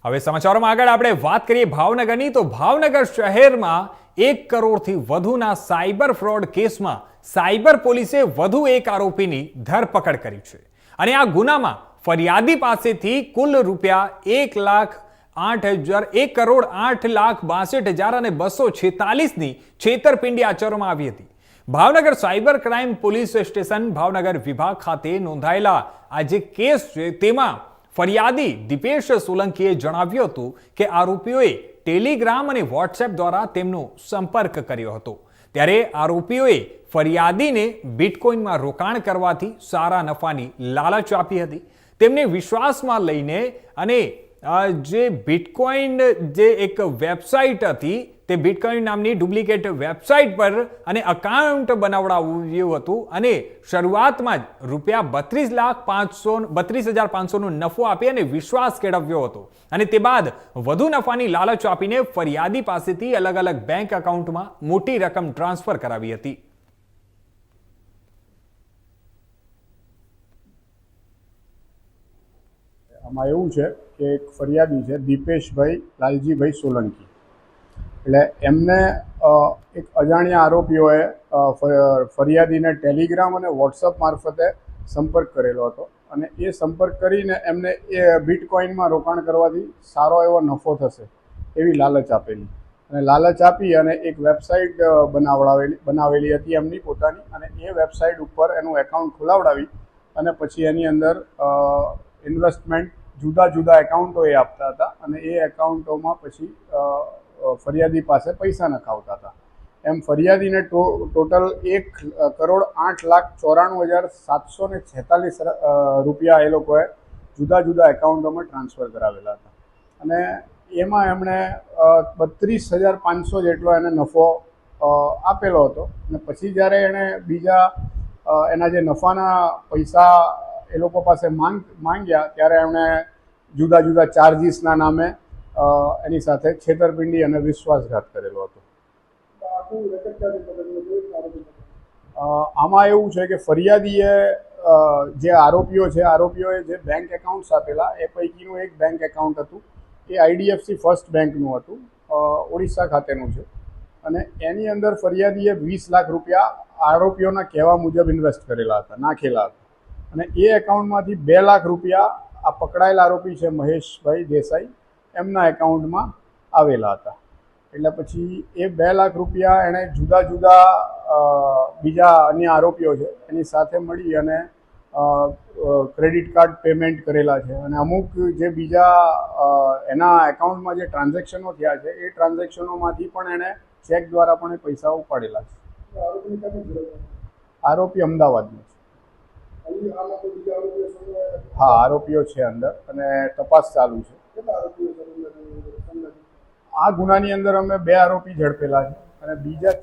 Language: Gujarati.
હવે સમાચારોમાં આગળ આપણે વાત કરીએ ભાવનગરની તો ભાવનગર શહેરમાં 1 કરોડથી વધુના સાયબર ફ્રોડ કેસમાં સાયબર પોલીસે વધુ એક આરોપીની ધરપકડ કરી છે અને આ ગુનામાં ફરિયાદી પાસેથી કુલ રૂપિયા 1,08,62,246 અને 246ની છેતરપિંડી આચરવામાં આવી હતી। Bhavnagar cyber crime police station Bhavnagar વિભાગ ખાતે નોંધાયેલા આ જે કેસ છે તેમાં ફરિયાદી દીપેશ સોલંકીએ જણાવ્યું હતું કે આરોપીઓએ ટેલિગ્રામ અને વોટ્સએપ દ્વારા તેમનો સંપર્ક કર્યો હતો। ત્યારે આરોપીઓએ ફરિયાદીને બિટકોઇનમાં રોકાણ કરવાથી સારા નફાની લાલચ આપી હતી। તેમને વિશ્વાસમાં લઈને અને જે બિટકોઇન જે એક વેબસાઇટ હતી તે બિટકોઇન નામની ડુપ્લિકેટ વેબસાઇટ પર અને અકાઉન્ટ બનાવડાવ્યું હતું અને શરૂઆતમાં જ રૂપિયા 32,500નો નફો આપી અને વિશ્વાસ કેળવ્યો હતો અને તે બાદ વધુ નફાની લાલચ આપીને ફરિયાદી પાસેથી અલગ અલગ બેંક એકાઉન્ટમાં મોટી રકમ ટ્રાન્સફર કરાવી હતી। આમાં એવું છે કે એક ફરિયાદી છે દીપેશભાઈ લાલજીભાઈ સોલંકી, એટલે એમને એક અજાણ્યા આરોપીઓએ ફરિયાદીને ટેલિગ્રામ અને વોટ્સઅપ મારફતે સંપર્ક કરેલો હતો અને એ સંપર્ક કરીને એમને એ બિટકોઇનમાં રોકાણ કરવાથી સારો એવો નફો થશે એવી લાલચ આપેલી અને લાલચ આપી અને એક વેબસાઇટ બનાવેલી હતી એમની પોતાની અને એ વેબસાઇટ ઉપર એનું એકાઉન્ટ ખોલાવડાવી અને પછી એની અંદર ઇન્વેસ્ટમેન્ટ જુદા જુદા એકાઉન્ટો એ આપતા હતા અને એ એકાઉન્ટોમાં પછી ફરિયાદી પાસે પૈસા નખાવતા હતા। એમ ફરિયાદીને ટોટલ 1,94,746 રૂપિયા એ લોકોએ જુદા જુદા એકાઉન્ટોમાં ટ્રાન્સફર કરાવેલા હતા અને એમાં એમણે 32,500 જેટલો એને નફો આપેલો હતો અને પછી જ્યારે એણે બીજા એના જે નફાના પૈસા એ લોકો પાસે માંગ્યા ત્યારે એમણે જુદા જુદા ચાર્જીસના નામે એની સાથે છેતરપિંડી અને વિશ્વાસઘાત કરેલો હતો। આમાં એવું છે કે ફરિયાદીએ જે આરોપીઓએ જે બેંક એકાઉન્ટ્સ આપેલા એ પૈકીનું એક બેંક એકાઉન્ટ હતું એ IDFC ફર્સ્ટ બેંકનું હતું, ઓડિશા ખાતેનું છે અને એની અંદર ફરિયાદીએ 20 લાખ રૂપિયા આરોપીઓના કહેવા મુજબ ઇન્વેસ્ટ કરેલા હતા, નાખેલા હતા અને એ એકાઉન્ટમાંથી 2 લાખ રૂપિયા આ પકડાયેલા આરોપી છે મહેશભાઈ દેસાઈ એમના એકાઉન્ટમાં આવેલા હતા। એટલે પછી એ 2 લાખ રૂપિયા એણે જુદા જુદા બીજા અન્ય આરોપીઓ છે એની સાથે મળી અને ક્રેડિટ કાર્ડ પેમેન્ટ કરેલા છે અને અમુક જે બીજા એના એકાઉન્ટમાં જે ટ્રાન્ઝેક્શનો થયા છે એ ટ્રાન્ઝેક્શનોમાંથી પણ એણે ચેક દ્વારા પણ એ પૈસા ઉપાડેલા છે। આરોપી અમદાવાદનો છે। હા, આરોપીઓ છે અંદર અને તપાસ ચાલુ છે। આ ગુનાની અંદર અમે 2 આરોપી ઝડપેલા છે અને બીજા